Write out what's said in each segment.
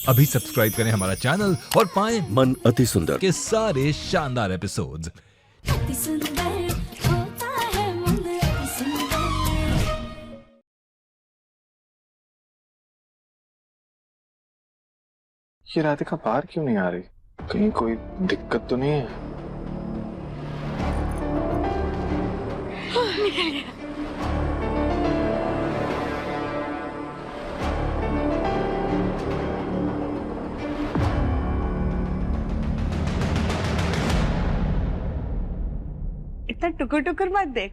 अभी सब्सक्राइब करें हमारा चैनल और पाएं मन अति सुंदर के सारे शानदार एपिसोड्स। अति सुंदर होता है मन अति सुंदर। ये राधिका बाहर क्यों नहीं आ रही? कहीं कोई दिक्कत तो नहीं है? इतना टुकुर टुकुर मत देख।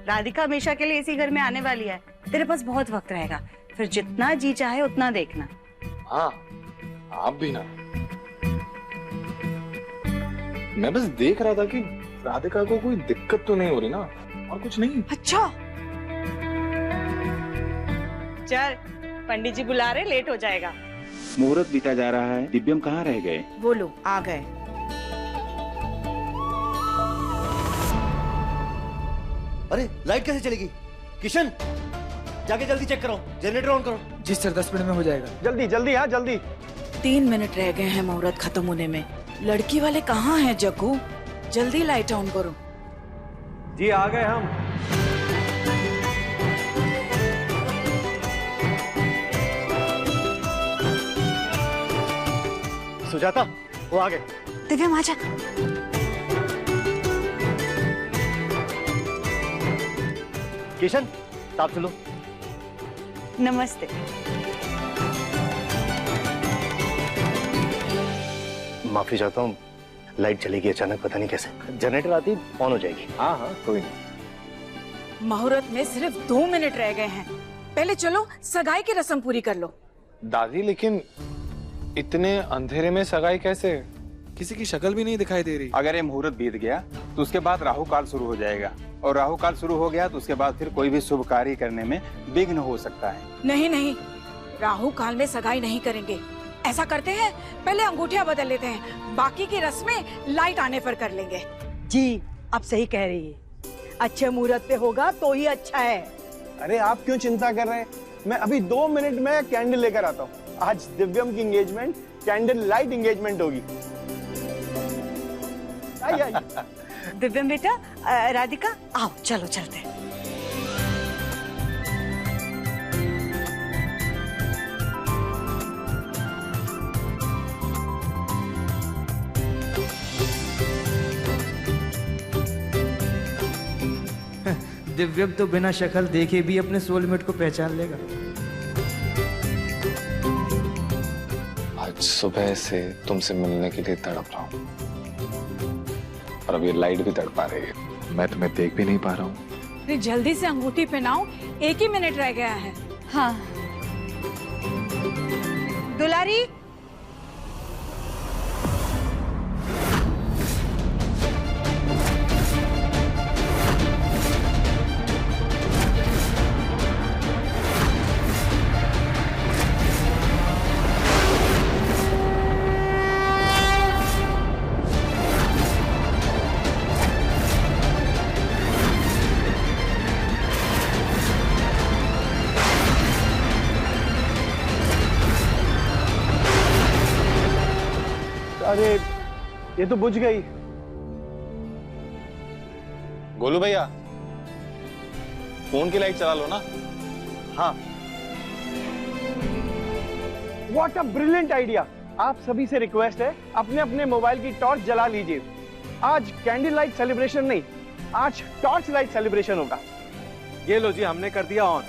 राधिका हमेशा के लिए इसी घर में आने वाली है। तेरे पास बहुत वक्त रहेगा, फिर जितना जी चाहे उतना देखना। हाँ, आप भी ना। मैं बस देख रहा था कि राधिका को कोई दिक्कत तो नहीं हो रही ना, और कुछ नहीं। अच्छा चल, पंडित जी बुला रहे, लेट हो जाएगा। मुहूर्त बीता जा रहा है। दिव्यम कहाँ रह गए? वो लो आ गए। अरे लाइट कैसे चलेगी? किशन, जाके जल्दी चेक करो, जनरेटर ऑन करो। जी सर, 10 मिनट में हो जाएगा। जल्दी जल्दी, हाँ जल्दी। 3 मिनट रह गए हैं मुहूर्त खत्म होने में। लड़की वाले कहाँ हैं जग्गू? जल्दी लाइट ऑन करो। जी आ गए हम। सुजाता, वो आ गए। दिव्यम आजा। किशन, साहब सुनो। नमस्ते। माफी चाहता हूँ, लाइट चलेगी अचानक, पता नहीं कैसे। जनरेटर आती ऑन हो जाएगी। हाँ हाँ, कोई नहीं। मुहूर्त में सिर्फ 2 मिनट रह गए हैं। पहले चलो सगाई की रस्म पूरी कर लो। दादी, लेकिन इतने अंधेरे में सगाई कैसे? किसी की शक्ल भी नहीं दिखाई दे रही। अगर ये मुहूर्त बीत गया तो उसके बाद राहु काल शुरू हो जाएगा, और राहु काल शुरू हो गया तो उसके बाद फिर कोई भी शुभ कार्य करने में विघ्न हो सकता है। नहीं नहीं, राहु काल में सगाई नहीं करेंगे। ऐसा करते हैं, पहले अंगूठियां बदल लेते हैं, बाकी की रस्में लाइट आने पर कर लेंगे। जी अब सही कह रही है। अच्छे मुहूर्त पे होगा तो ही अच्छा है। अरे आप क्यों चिंता कर रहे हैं? मैं अभी 2 मिनट में कैंडल लेकर आता हूँ। आज दिव्यम की एंगेजमेंट कैंडल लाइट एंगेजमेंट होगी। आई। दिव्यम बेटा, राधिका आओ, चलो चलते हैं। दिव्यम तो बिना शक्ल देखे भी अपने सोलमेट को पहचान लेगा। आज सुबह से तुमसे मिलने के लिए तड़प रहा हूँ, और अब ये लाइट भी तड़पा रही है। मैं तुम्हें देख भी नहीं पा रहा हूँ। जल्दी से अंगूठी पहनाओ, 1 ही मिनट रह गया है। हाँ दुलारी, अरे ये तो बुझ गई। गोलू भैया, फोन की लाइट चला लो ना। हाँ, व्हाट अ ब्रिलियंट आइडिया। आप सभी से रिक्वेस्ट है, अपने अपने मोबाइल की टॉर्च जला लीजिए। आज कैंडल लाइट सेलिब्रेशन नहीं, आज टॉर्च लाइट सेलिब्रेशन होगा। ये लो जी, हमने कर दिया ऑन।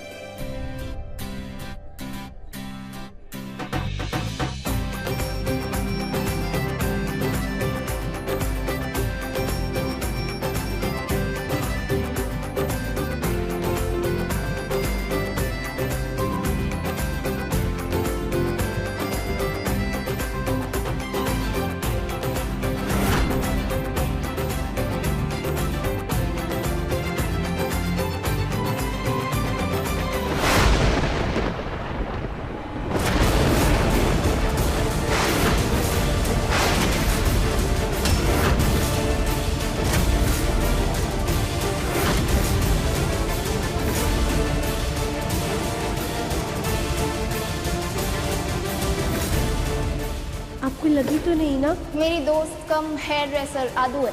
आपको लगी तो नहीं ना? मेरी दोस्त कम हेयर ड्रेसर आदू है।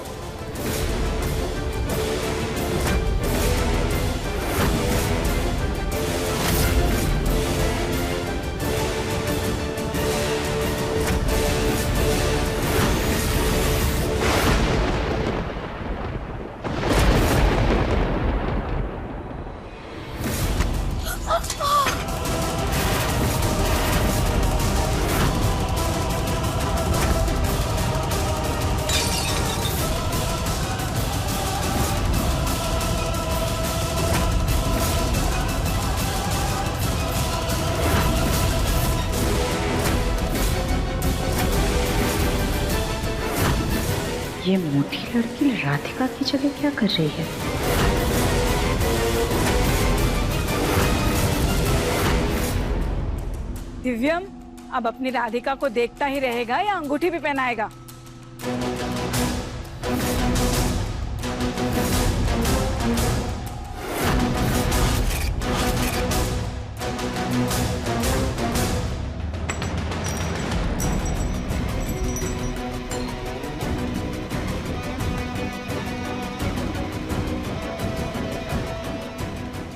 ये मोटी लड़की राधिका की जगह क्या कर रही है? दिव्यम अब अपनी राधिका को देखता ही रहेगा या अंगूठी भी पहनाएगा?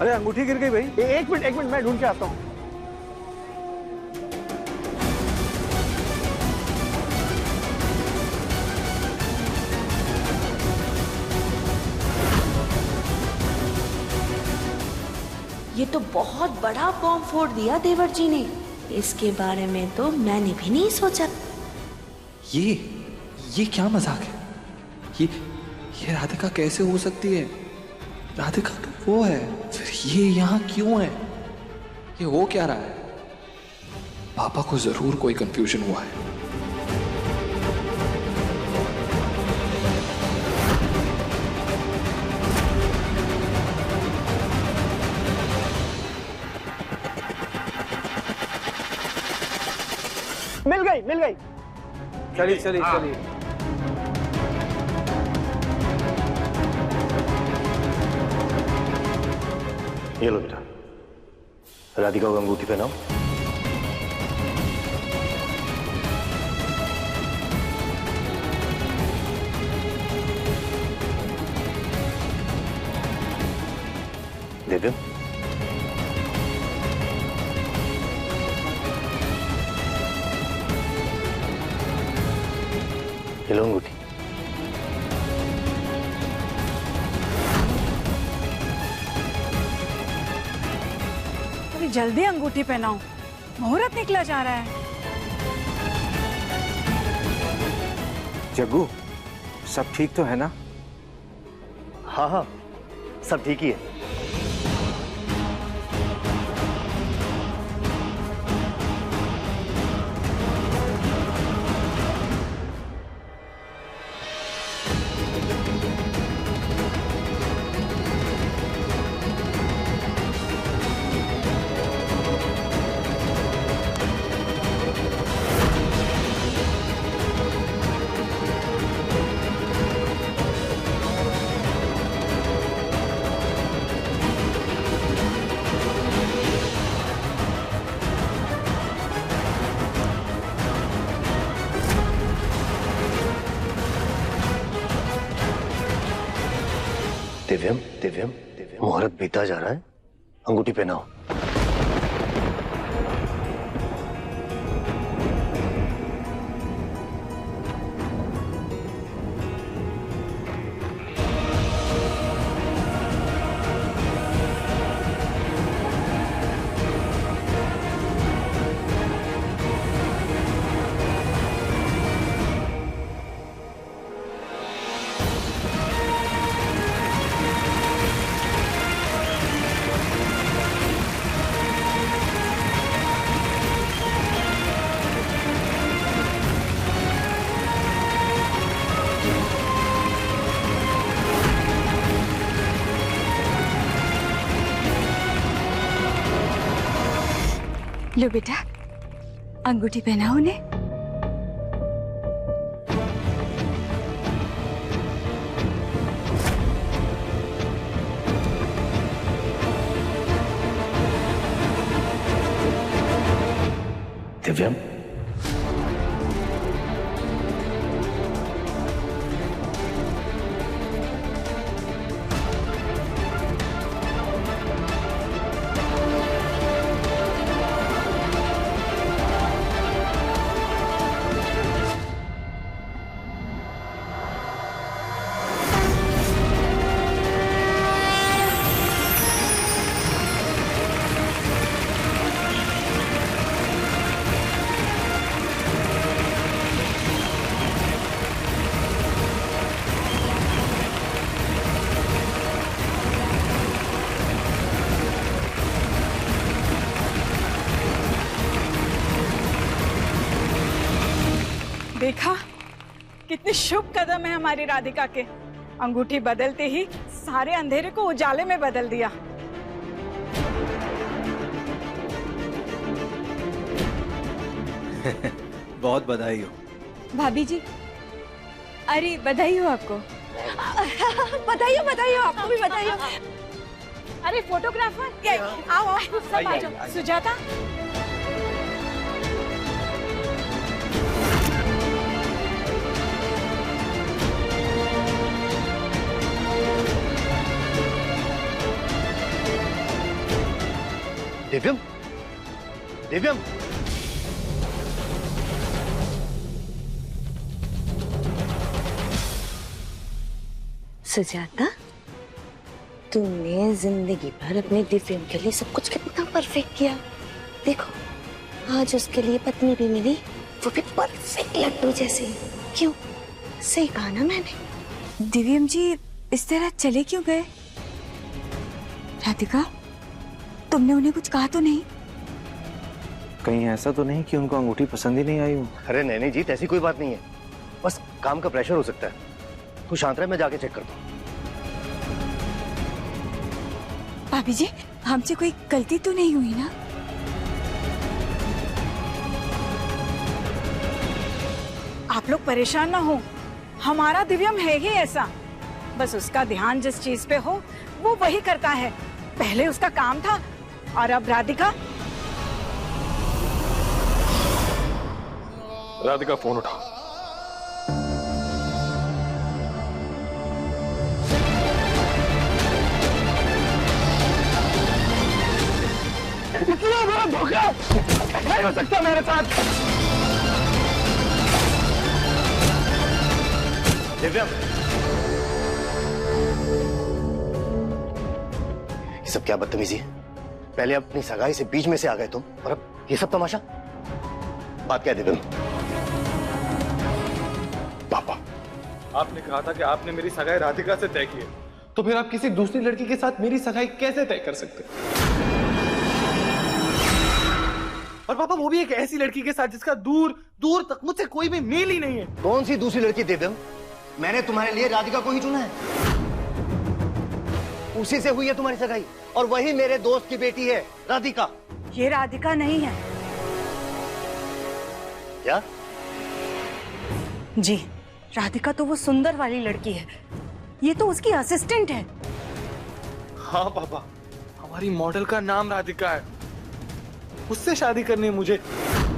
अरे अंगूठी गिर गई भाई। एक मिनट मैं ढूंढ के आता हूँ। ये तो बहुत बड़ा बॉम्ब फोड़ दिया देवर जी ने। इसके बारे में तो मैंने भी नहीं सोचा। ये क्या मजाक है? ये राधिका कैसे हो सकती है? राधिका तो वो है, फिर ये यहाँ क्यों है? ये हो क्या रहा है? पापा को जरूर कोई कंफ्यूजन हुआ है। मिल गई। चलिए। ये लो बेटा, राधिका को अंगूठी पहनाओ। दिव्यम, ये लो अंगूठी। जल्दी अंगूठी पहनाओ, मुहूर्त निकला जा रहा है। जग्गू, सब ठीक तो है ना? हाँ, सब ठीक ही है। दिव्यम, मुहूर्त बीता जा रहा है, अंगूठी पहनाओ। लो बेटा, अंगूठी पहनाओ उन्हें। दिव्यम, देखा कितनी शुभ कदम है हमारी राधिका के। अंगूठी बदलते ही सारे अंधेरे को उजाले में बदल दिया। बहुत बधाई हो। भाभी जी, अरे बधाई हो आपको। बधाई हो आपको भी बधाई हो। अरे फोटोग्राफर, ये आओ आओ सब आ जाओ। सुजाता, दिव्यम, दिव्यम, सुजाता, तुमने जिंदगी भर अपने दिव्यम के लिए सब कुछ कितना परफेक्ट किया। देखो आज उसके लिए पत्नी भी मिली, वो भी परफेक्ट लड्डू जैसी। क्यों? सही कहा ना मैंने। दिव्यम जी इस तरह चले क्यों गए? राधिका, तुमने उन्हें कुछ कहा तो नहीं? कहीं ऐसा तो नहीं कि उनको अंगूठी पसंद ही नहीं आई हो? अरे नहीं जीत, ऐसी कोई बात नहीं है, बस काम का प्रेशर हो सकता है। तू शांत रह, मैं जाके चेक करता हूँ। भाभी जी, हमसे कोई गलती तो नहीं हुई ना? आप लोग परेशान ना हो, हमारा दिव्यम है ही ऐसा। बस उसका ध्यान जिस चीज पे हो वो वही करता है। पहले उसका काम था और अब राधिका। राधिका फोन उठाओ। इतना बड़ा धोखा नहीं हो सकता मेरे साथ। दिव्यम, ये सब क्या बदतमीजी है? पहले अपनी सगाई से बीच में से आ गए तुम, और अब ये सब तमाशा। बात क्या है दिव्यम? पापा, आपने कहा था कि आपने मेरी सगाई राधिका से तय की है, तो फिर आप किसी दूसरी लड़की के साथ मेरी सगाई कैसे तय कर सकते? और पापा वो भी एक ऐसी लड़की के साथ जिसका दूर दूर तक मुझसे कोई भी मेल ही नहीं है। कौन सी दूसरी लड़की दिव्यम? मैंने तुम्हारे लिए राधिका को ही चुना है। उसी से हुई है तुम्हारी सगाई, और वही मेरे दोस्त की बेटी है राधिका। ये राधिका नहीं है। क्या? जी, राधिका तो वो सुंदर वाली लड़की है, ये तो उसकी असिस्टेंट है। हाँ पापा, हमारी मॉडल का नाम राधिका है, उससे शादी करनी है मुझे।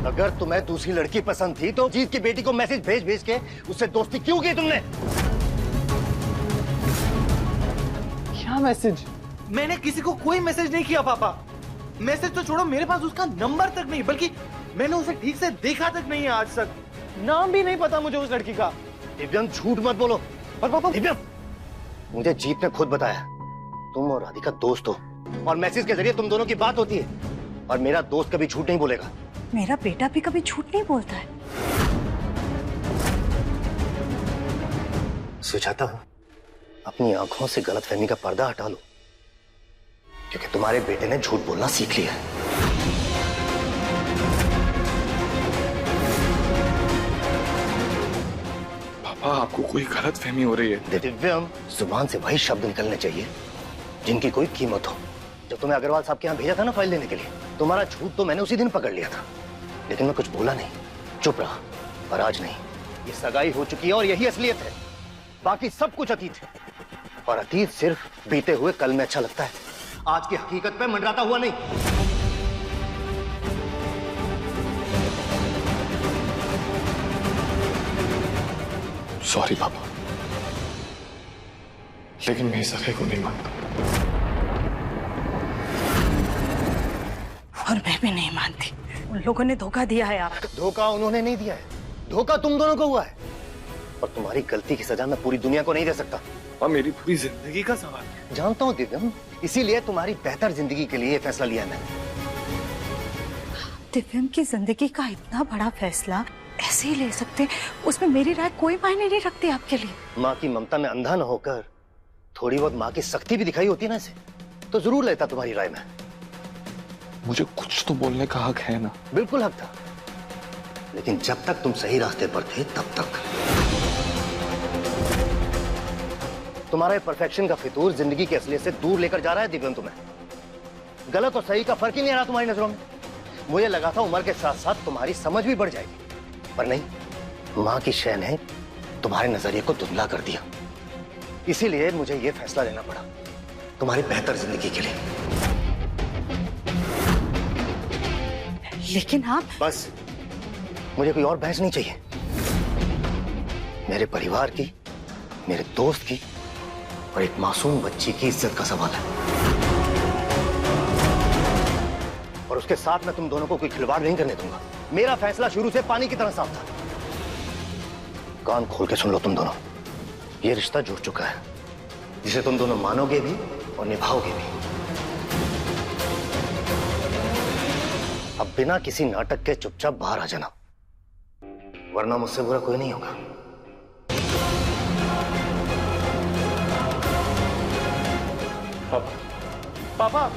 अगर तुम्हें दूसरी लड़की पसंद थी तो जीत की बेटी को मैसेज भेज भेज के उससे दोस्ती क्यों की तुमने? क्या मैसेज? मैंने किसी को कोई मैसेज नहीं किया पापा। मैसेज तो छोड़ो, मेरे पास उसका नंबर तक नहीं, बल्कि मैंने उसे ठीक से देखा तक नहीं है आज तक। नाम भी नहीं पता मुझे उस लड़की का। दिव्यम झूठ मत बोलो। पर पापा, दिव्यम, मुझे जीत ने खुद बताया तुम और राधिका दोस्त हो, और मैसेज के जरिए तुम दोनों की बात होती है, और मेरा दोस्त कभी झूठ नहीं बोलेगा। मेरा बेटा भी कभी झूठ नहीं बोलता है। सुजाता, अपनी आंखों से गलतफहमी का पर्दा हटा लो, क्योंकि तुम्हारे बेटे ने झूठ बोलना सीख लिया है। पापा, आपको कोई गलतफहमी हो रही है। दिव्यम, जुबान से वही शब्द निकलने चाहिए जिनकी कोई कीमत हो। जब तुम्हें अग्रवाल साहब के यहाँ भेजा था ना फाइल लेने के लिए, तुम्हारा झूठ तो मैंने उसी दिन पकड़ लिया था, लेकिन मैं कुछ बोला नहीं, चुप रहा। पर आज नहीं, ये सगाई हो चुकी है और यही असलियत है। बाकी सब कुछ अतीत है, और अतीत सिर्फ बीते हुए कल में अच्छा लगता है, आज की हकीकत पे मंडराता हुआ नहीं। सॉरी पापा, लेकिन मैं इस सगाई को नहीं मानता। और मैं भी नहीं मानती। उन लोगों ने धोखा दिया है आपको। धोखा उन्होंने नहीं दिया है, धोखा तुम दोनों को हुआ है, और तुम्हारी गलती की सजा मैं पूरी दुनिया को नहीं दे सकता। और मेरी पूरी जिंदगी का सवाल है। जानता हूँ दिव्यम, इसीलिए तुम्हारी बेहतर जिंदगी के लिए ये फैसला लिया मैंने। दिव्यम की जिंदगी का इतना बड़ा फैसला ऐसे ही ले सकते, उसमें मेरी राय कोई मायने नहीं रखती आपके लिए। माँ की ममता में अंधा न होकर थोड़ी बहुत माँ की सख्ती भी दिखाई होती ना इसे, तो जरूर लेता तुम्हारी राय में। मुझे कुछ तो बोलने का हक है ना? बिल्कुल हक था, लेकिन जब तक तुम सही रास्ते पर थे तब तक। तुम्हारा परफेक्शन का फितूर जिंदगी की असलियत से दूर लेकर जा रहा है दिव्यम तुम्हें। गलत और सही का फर्क ही नहीं आ रहा तुम्हारी नजरों में। मुझे लगा था उम्र के साथ साथ तुम्हारी समझ भी बढ़ जाएगी, पर नहीं, मां की शय ने तुम्हारे नजरिए को धुंधला कर दिया। इसीलिए मुझे यह फैसला लेना पड़ा तुम्हारी बेहतर जिंदगी के लिए। लेकिन आप बस, मुझे कोई और बहस नहीं चाहिए। मेरे परिवार की, मेरे दोस्त की और एक मासूम बच्ची की इज्जत का सवाल है, और उसके साथ मैं तुम दोनों को कोई खिलवाड़ नहीं करने दूंगा। मेरा फैसला शुरू से पानी की तरह साफ था। कान खोल के सुन लो तुम दोनों, ये रिश्ता जुड़ चुका है जिसे तुम दोनों मानोगे भी और निभाओगे भी। अब बिना किसी नाटक के चुपचाप बाहर आ जाना, वरना मुझसे बुरा कोई नहीं होगा। पापा,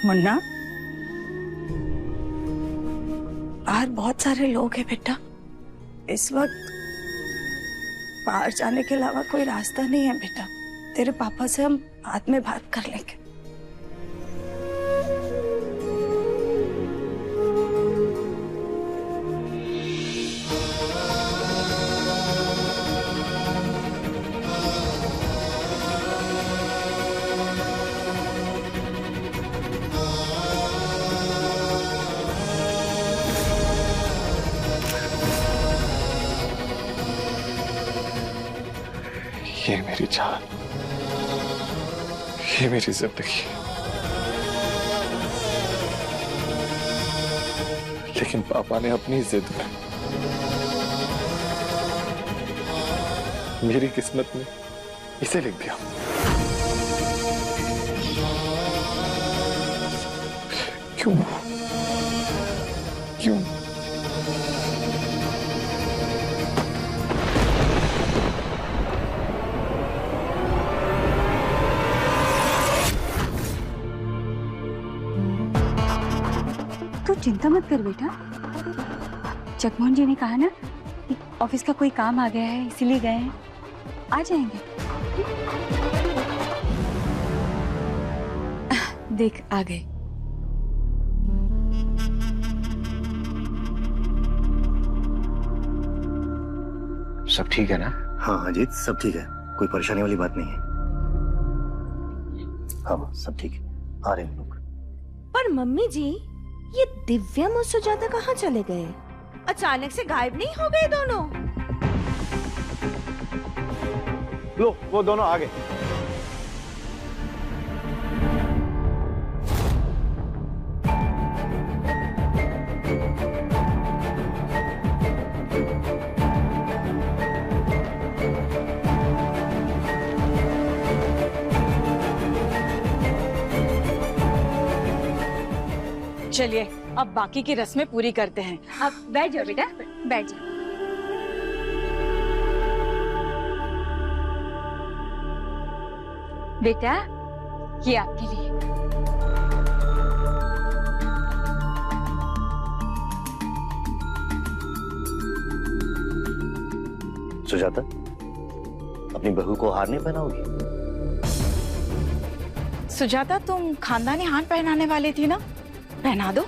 मुन्ना, बाहर बहुत सारे लोग हैं बेटा। इस वक्त बाहर जाने के अलावा कोई रास्ता नहीं है बेटा। तेरे पापा से हम बाद में बात कर लेंगे। ये मेरी जान, ये मेरी जिंदगी, लेकिन पापा ने अपनी जिद में मेरी किस्मत में इसे लिख दिया। क्यों? क्यों? चिंता मत कर बेटा। जगमोहन जी ने कहा ना कि ऑफिस का कोई काम आ गया है इसीलिए गए हैं, आ जाएंगे। देख आ गए। सब ठीक है ना? हाँ अजीत, सब ठीक है, कोई परेशानी वाली बात नहीं है। हाँ सब ठीक है, आ रहे हैं लोग। पर मम्मी जी, ये दिव्यम और सुजाता कहाँ चले गए? अचानक से गायब नहीं हो गए दोनों? लो, वो दोनों आ गए। चलिए अब बाकी की रस्में पूरी करते हैं। अब बैठ जाओ बेटा, बैठ जाओ। बेटा ये आपके लिए। सुजाता, अपनी बहू को हार नहीं पहनाओगी? सुजाता, तुम खानदानी हार पहनाने वाली थी ना, पहना दो।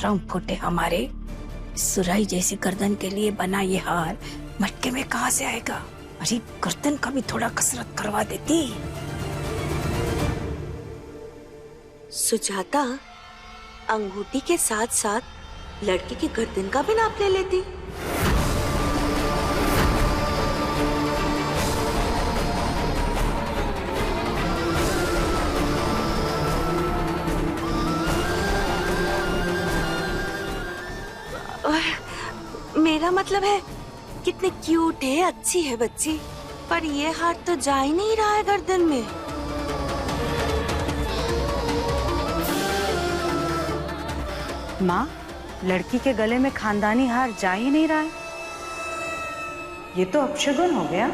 हराम खोटे हमारे, सुराई जैसी गर्दन के लिए बना ये हार मटके में कहाँ से आएगा? अरे गर्दन का भी थोड़ा कसरत करवा देती। सुजाता अंगूठी के साथ साथ लड़की की गर्दन का भी नाप ले लेती। मेरा मतलब है कितनी क्यूट है, अच्छी है बच्ची, पर ये हार तो जा ही नहीं रहा है गर्दन में। माँ, लड़की के गले में खानदानी हार जा ही नहीं रहा है। ये तो अपशगुन हो गया।